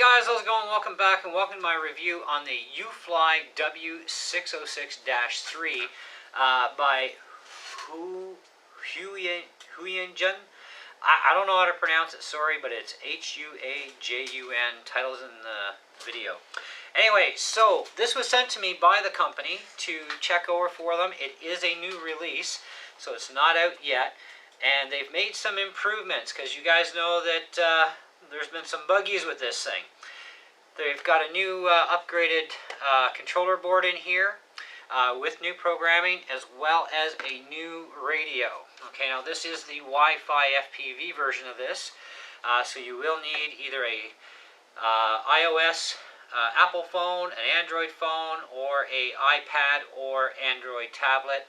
guys, how's it going? Welcome back and welcome to my review on the Huajun W606-3 by Huajun. I don't know how to pronounce it, sorry, but it's Huajun. Titles in the video. Anyway, so this was sent to me by the company to check over for them. It is a new release, so it's not out yet. And they've made some improvements because you guys know that there's been some buggies with this thing. They've got a new upgraded controller board in here with new programming as well as a new radio. Okay, now this is the Wi-Fi FPV version of this, so you will need either a iOS Apple phone, an Android phone, or a iPad or Android tablet,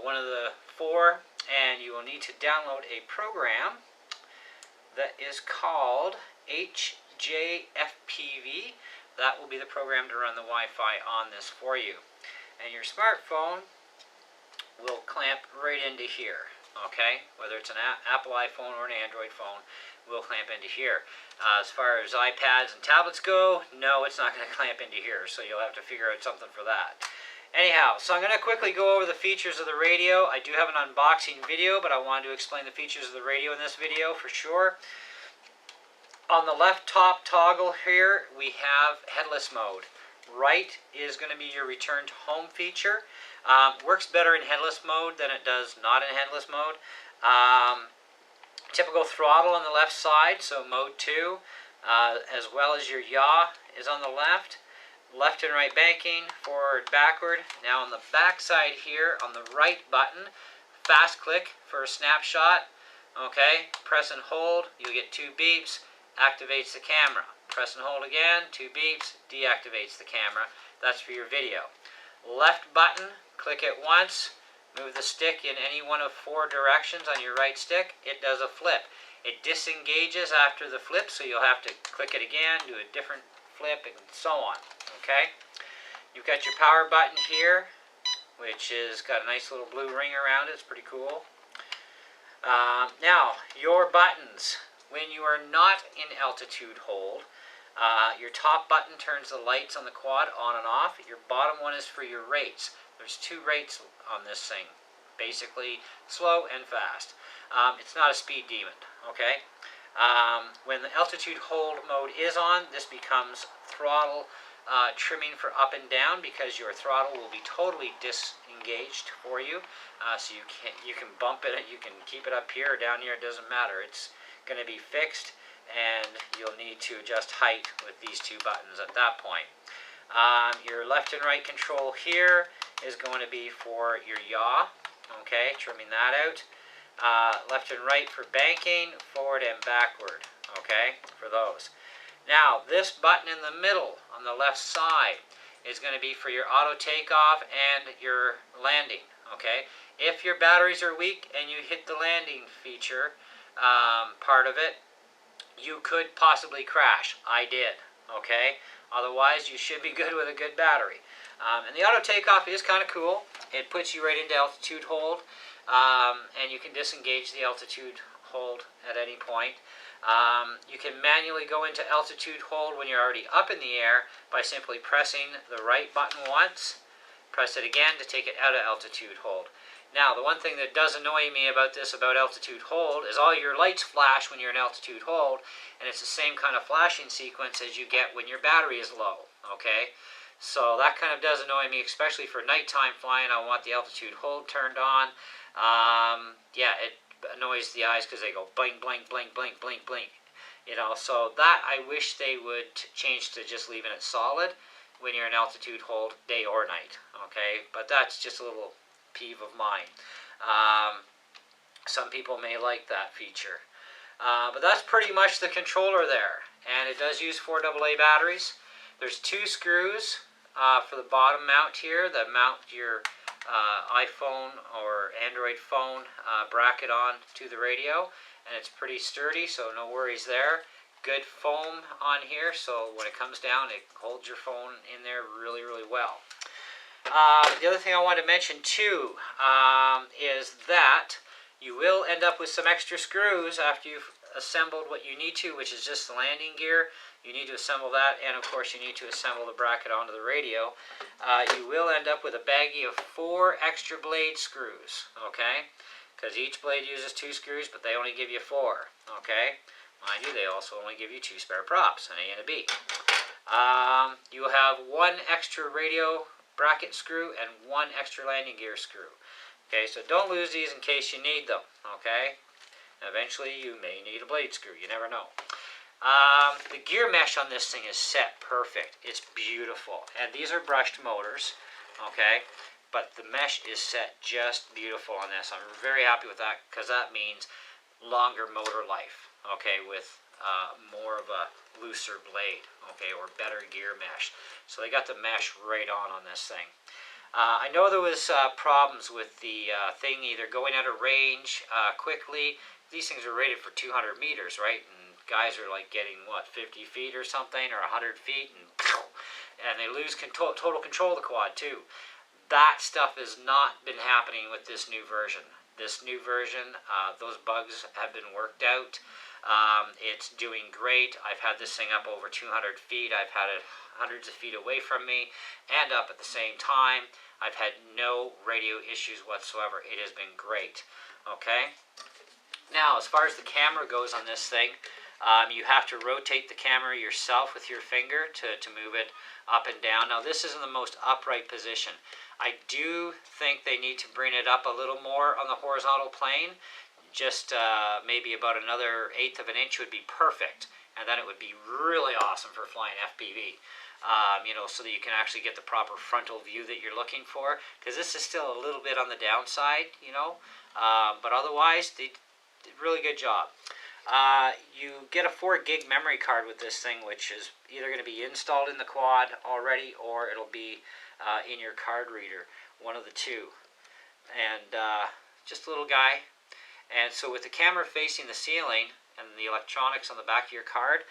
one of the four, and you will need to download a program that is called HJFPV. That will be the program to run the Wi-Fi on this for you. And your smartphone will clamp right into here, okay? Whether it's an Apple iPhone or an Android phone, will clamp into here. As far as iPads and tablets go, no, it's not going to clamp into here, so you'll have to figure out something for that. Anyhow, so I'm going to quickly go over the features of the radio. I do have an unboxing video, but I wanted to explain the features of the radio in this video for sure. On the left top toggle here, we have headless mode. Right is going to be your return to home feature. Works better in headless mode than it does not in headless mode. Typical throttle on the left side, so mode 2, as well as your yaw is on the left. Left and right banking, forward, backward. Now on the back side here, on the right button, fast click for a snapshot. Okay, press and hold, you'll get 2 beeps, activates the camera. Press and hold again, 2 beeps, deactivates the camera. That's for your video. Left button, click it once, move the stick in any one of 4 directions on your right stick, it does a flip. It disengages after the flip, so you'll have to click it again, do a different flip, and so on. Okay, you've got your power button here, which is got a nice little blue ring around it. It's pretty cool. Now, your buttons. When you are not in altitude hold, your top button turns the lights on the quad on and off. Your bottom one is for your rates. There's 2 rates on this thing, basically slow and fast. It's not a speed demon, okay? When the altitude hold mode is on, this becomes throttle trimming for up and down, because your throttle will be totally disengaged for you. So you can bump it, you can keep it up here or down here, it doesn't matter. It's going to be fixed, and you'll need to adjust height with these 2 buttons at that point. Your left and right control here is going to be for your yaw, okay, trimming that out. Left and right for banking, forward and backward, okay, for those. Now, this button in the middle on the left side is going to be for your auto takeoff and your landing, okay. If your batteries are weak and you hit the landing feature part of it, you could possibly crash. I did, okay. Otherwise, you should be good with a good battery. And the auto takeoff is kind of cool. It puts you right into altitude hold, and you can disengage the altitude hold at any point. You can manually go into altitude hold when you're already up in the air by simply pressing the right button once, press it again to take it out of altitude hold. Now, the one thing that does annoy me about this, about altitude hold, is all your lights flash when you're in altitude hold, and it's the same kind of flashing sequence as you get when your battery is low, okay? So that kind of does annoy me, especially for nighttime flying. I want the altitude hold turned on. Yeah, it annoys the eyes because they go blink, blink, blink, blink, blink, blink. You know, so that I wish they would change to just leaving it solid when you're in altitude hold, day or night, okay? But that's just a little peeve of mine. Some people may like that feature. But that's pretty much the controller there. And it does use 4 AA batteries. There's 2 screws for the bottom mount here that mount your iPhone or Android phone bracket on to the radio. And it's pretty sturdy, so no worries there. Good foam on here, so when it comes down, it holds your phone in there really, really well. The other thing I want to mention too is that you will end up with some extra screws after you've assembled what you need to, which is just the landing gear. you need to assemble that, and of course you need to assemble the bracket onto the radio. You will end up with a baggie of 4 extra blade screws, okay? Because each blade uses 2 screws, but they only give you 4, okay? Mind you, they also only give you 2 spare props, an A and a B. You will have 1 extra radio bracket screw and 1 extra landing gear screw. Okay, so don't lose these in case you need them, okay? Eventually you may need a blade screw, you never know. The gear mesh on this thing is set perfect. It's beautiful. And these are brushed motors, okay? But the mesh is set just beautiful on this. I'm very happy with that because that means longer motor life, okay, with more of a looser blade, okay, or better gear mesh. So they got the mesh right on this thing. I know there was problems with the thing either going out of range quickly. These things are rated for 200 meters, right? And guys are like getting, what, 50 feet or something, or 100 feet, and they lose total control of the quad, too. That stuff has not been happening with this new version. This new version, those bugs have been worked out. It's doing great. I've had this thing up over 200 feet. I've had it hundreds of feet away from me and up at the same time. I've had no radio issues whatsoever. It has been great. Okay? Now, as far as the camera goes on this thing, you have to rotate the camera yourself with your finger to move it up and down. Now, this isn't the most upright position. I do think they need to bring it up a little more on the horizontal plane. Just maybe about another 1/8 of an inch would be perfect. And then it would be really awesome for flying FPV. You know, so that you can actually get the proper frontal view that you're looking for. Because this is still a little bit on the downside, you know. But otherwise, they did a really good job. You get a 4 gig memory card with this thing, which is either going to be installed in the quad already, or it'll be in your card reader, one of the two. And just a little guy. And so with the camera facing the ceiling and the electronics on the back of your card,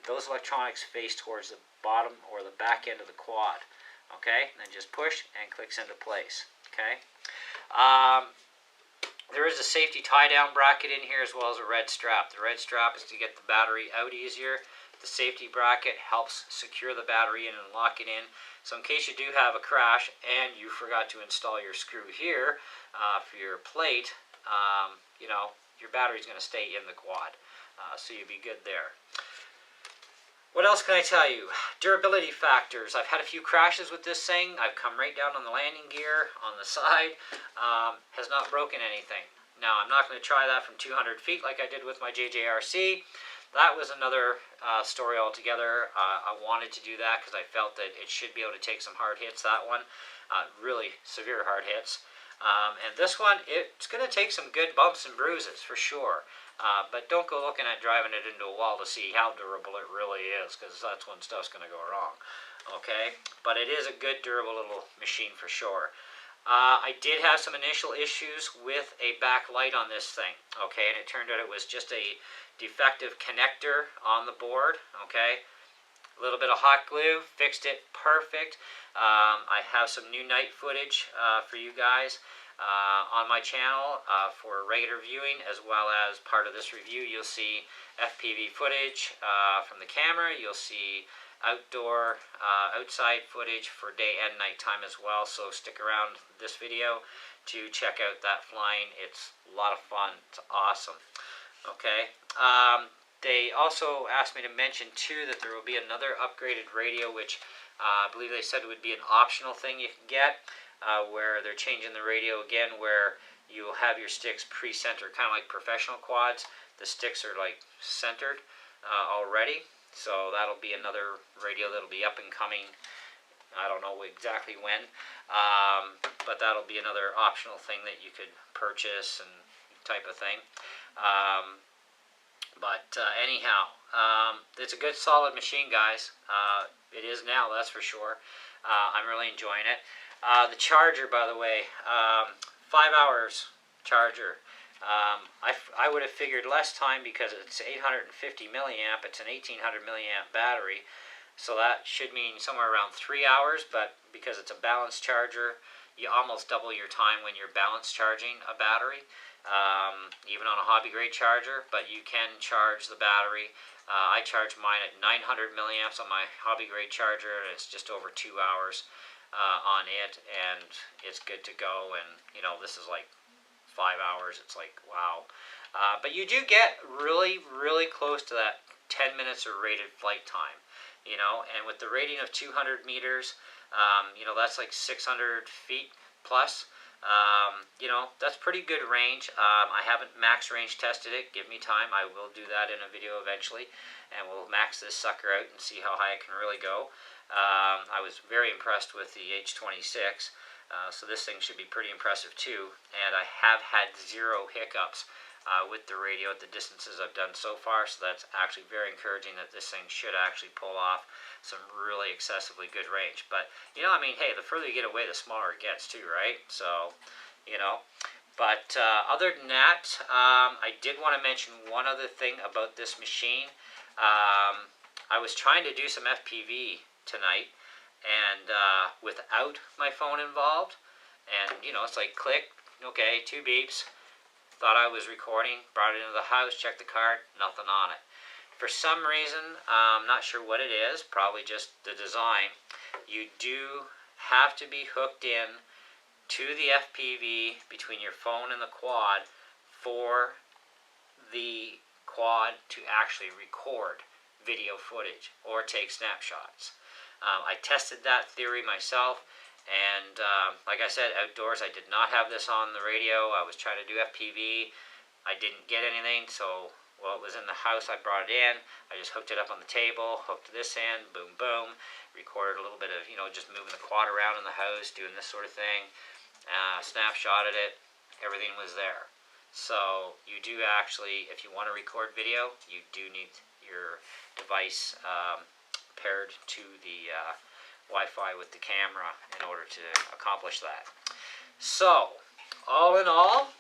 those electronics face towards the bottom or the back end of the quad. Okay, and then just push and clicks into place. Okay. There is a safety tie-down bracket in here as well as a red strap. The red strap is to get the battery out easier. The safety bracket helps secure the battery in and lock it in. So in case you do have a crash and you forgot to install your screw here for your plate, you know, your battery's going to stay in the quad. So you'll be good there. What else can I tell you? Durability factors. I've had a few crashes with this thing. I've come right down on the landing gear on the side. Has not broken anything. Now, I'm not going to try that from 200 feet like I did with my JJRC. That was another story altogether. I wanted to do that because I felt that it should be able to take some hard hits, that one. Really severe hard hits. And this one, it's going to take some good bumps and bruises for sure. But don't go looking at driving it into a wall to see how durable it really is, because that's when stuff's going to go wrong. Okay? But it is a good, durable little machine for sure. I did have some initial issues with a backlight on this thing. Okay? And it turned out it was just a defective connector on the board. Okay? A little bit of hot glue, fixed it perfect. I have some new night footage for you guys on my channel for regular viewing, as well as part of this review. You'll see FPV footage from the camera. You'll see outdoor, outside footage for day and night time as well. So stick around this video to check out that flying. It's a lot of fun. It's awesome. Okay. They also asked me to mention too that there will be another upgraded radio, which I believe they said would be an optional thing you can get, where they're changing the radio again, where you'll have your sticks pre-centered, kind of like professional quads. The sticks are like centered already, so that'll be another radio that'll be up and coming. I don't know exactly when, but that'll be another optional thing that you could purchase and type of thing. Anyhow, it's a good solid machine, guys. It is now, that's for sure. I'm really enjoying it. The charger, by the way, 5 hours charger. I would have figured less time because it's 850 milliamp. It's an 1800 milliamp battery. So that should mean somewhere around 3 hours, but because it's a balanced charger, you almost double your time when you're balance charging a battery. even on a hobby grade charger, but you can charge the battery. I charge mine at 900 milliamps on my hobby grade charger, and it's just over 2 hours on it, and it's good to go. And you know, this is like 5 hours. It's like, wow. But you do get really, really close to that 10 minutes of rated flight time, you know, and with the rating of 200 meters, you know, that's like 600 feet plus. You know, that's pretty good range. I haven't max range tested it. Give me time. I will do that in a video eventually, and we'll max this sucker out and see how high it can really go. I was very impressed with the H26. So this thing should be pretty impressive too, and I have had 0 hiccups with the radio at the distances I've done so far, so that's actually very encouraging that this thing should actually pull off some really excessively good range. But, you know, I mean, hey, the further you get away, the smaller it gets too, right? So, you know, but other than that, I did want to mention one other thing about this machine. I was trying to do some FPV tonight, and without my phone involved, and you know, it's like click, okay, 2 beeps, thought I was recording, brought it into the house, checked the card, nothing on it. For some reason, I'm not sure what it is, probably just the design, you do have to be hooked in to the FPV between your phone and the quad for the quad to actually record video footage or take snapshots. I tested that theory myself, and like I said, outdoors I did not have this on the radio. I was trying to do FPV. I didn't get anything, so while it was in the house, I brought it in. I just hooked it up on the table, hooked this in, boom, boom, recorded a little bit of, you know, just moving the quad around in the house, doing this sort of thing, snapshotted it, everything was there. So you do actually, if you want to record video, you do need your device paired to the Wi-Fi with the camera in order to accomplish that. So, all in all,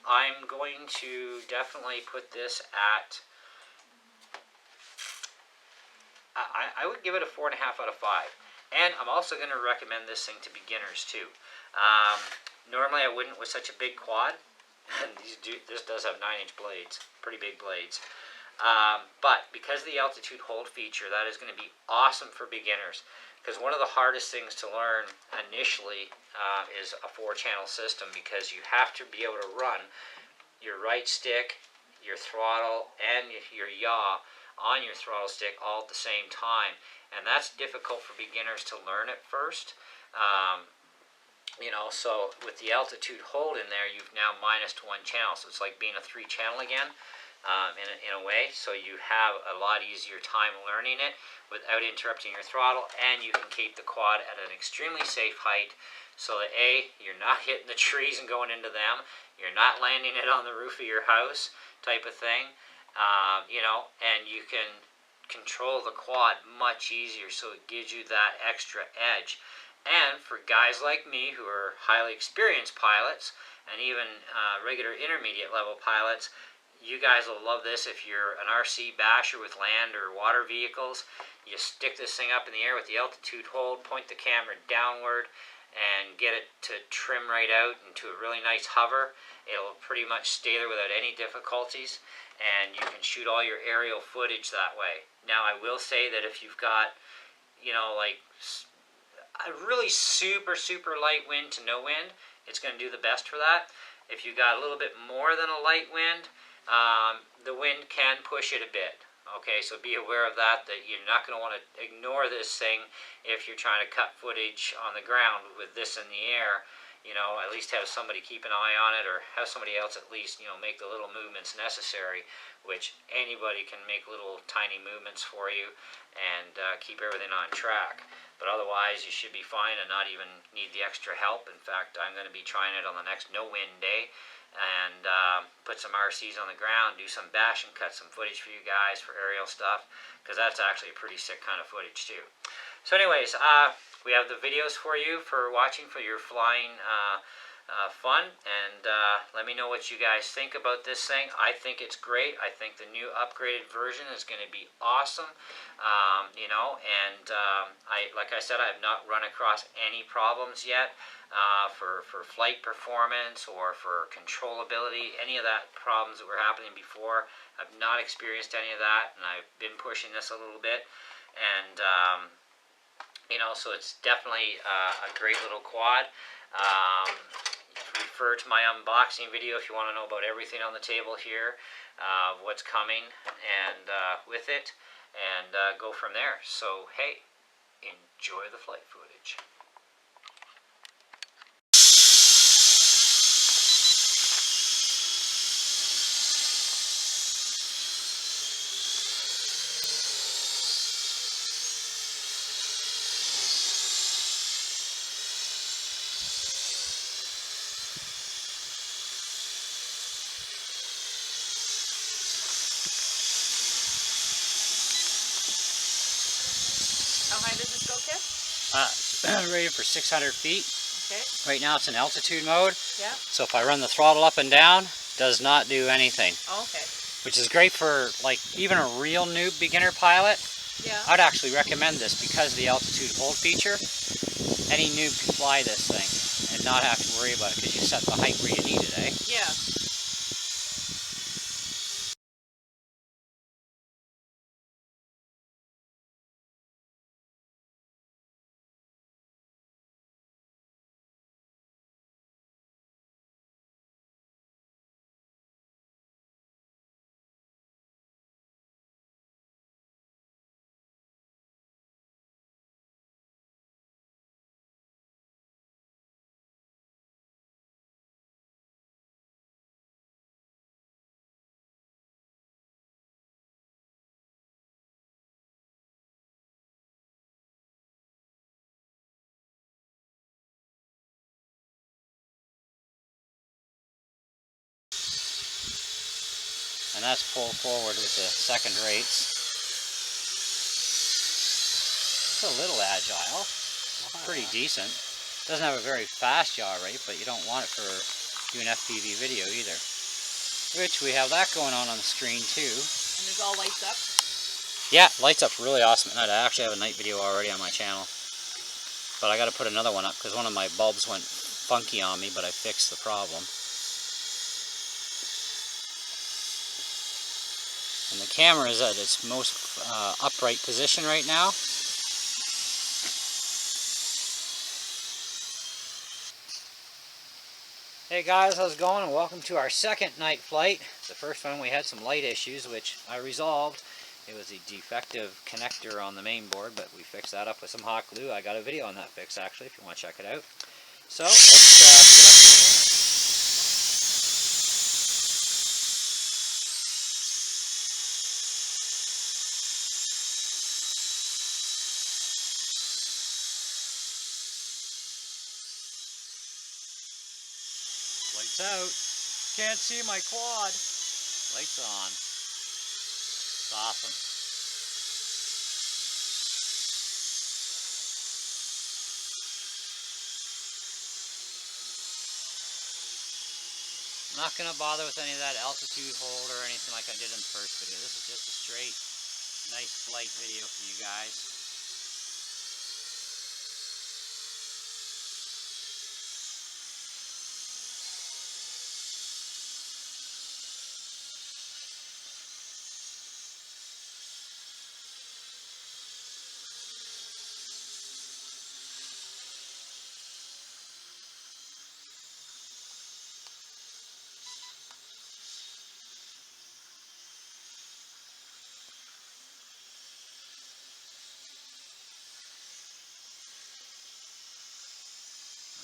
I'm going to definitely put this at, I would give it a 4.5 out of 5. And I'm also going to recommend this thing to beginners too. Normally I wouldn't with such a big quad. This does have 9-inch blades, pretty big blades. But because of the altitude hold feature, that is going to be awesome for beginners. Because one of the hardest things to learn initially is a 4-channel system, because you have to be able to run your right stick, your throttle, and your yaw on your throttle stick all at the same time. And that's difficult for beginners to learn at first. You know, so with the altitude hold in there, you've now minused 1 channel. So it's like being a 3-channel again. In a way, so you have a lot easier time learning it without interrupting your throttle, and you can keep the quad at an extremely safe height, so that A, you're not hitting the trees and going into them, you're not landing it on the roof of your house type of thing, you know, and you can control the quad much easier, so it gives you that extra edge. And for guys like me who are highly experienced pilots, and even regular intermediate level pilots, you guys will love this if you're an RC basher with land or water vehicles. You stick this thing up in the air with the altitude hold, point the camera downward, and get it to trim right out into a really nice hover. It'll pretty much stay there without any difficulties, and you can shoot all your aerial footage that way. Now, I will say that if you've got, you know, like a really super, super light wind to no wind, it's going to do the best for that. If you've got a little bit more than a light wind, the wind can push it a bit. Okay, so be aware of that you're not going to want to ignore this thing if you're trying to cut footage on the ground with this in the air. You know, at least have somebody keep an eye on it, or have somebody else at least, you know, make the little movements necessary, which anybody can make little tiny movements for you and keep everything on track. But otherwise, you should be fine and not even need the extra help. In fact, I'm going to be trying it on the next no-wind day, and put some RCs on the ground, do some bash and cut some footage for you guys for aerial stuff, because that's actually a pretty sick kind of footage too. So anyways, we have the videos for you for watching for your flying fun, and let me know what you guys think about this thing. I think it's great. I think the new upgraded version is going to be awesome. You know, and like I said, I have not run across any problems yet for flight performance or for controllability. Any of that problems that were happening before, I've not experienced any of that, and I've been pushing this a little bit, and you know, so it's definitely a great little quad. Refer to my unboxing video if you want to know about everything on the table here, what's coming, and with it, and go from there. So hey, enjoy the flight footage. How high does this go to? Rated for 600 feet. Okay. Right now it's in altitude mode. Yeah. So if I run the throttle up and down, does not do anything. Oh, okay. Which is great for like even a real noob beginner pilot. Yeah. I'd actually recommend this because of the altitude hold feature. Any noob can fly this thing and not have to worry about it because you set the height where you need it, eh? Yeah. And that's pull forward with the second rates. It's a little agile, pretty decent. Doesn't have a very fast yaw rate, but you don't want it for doing FPV video either. Which we have that going on the screen too. And it all lights up? Yeah, lights up really awesome at night. I actually have a night video already on my channel. But I got to put another one up because one of my bulbs went funky on me, but I fixed the problem. And the camera is at its most upright position right now. Hey guys, how's it going? And welcome to our second night flight. The first one we had some light issues, which I resolved. It was a defective connector on the main board, but we fixed that up with some hot glue. I got a video on that fix actually, if you want to check it out. So let's get up in the air. Lights out. Can't see my quad. Lights on. It's awesome. I'm not going to bother with any of that altitude hold or anything like I did in the first video. This is just a straight, nice flight video for you guys.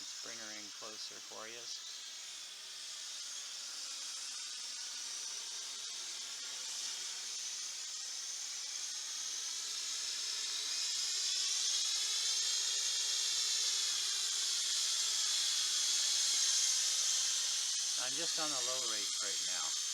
Let's bring her in closer for you. I'm just on the low rates right now.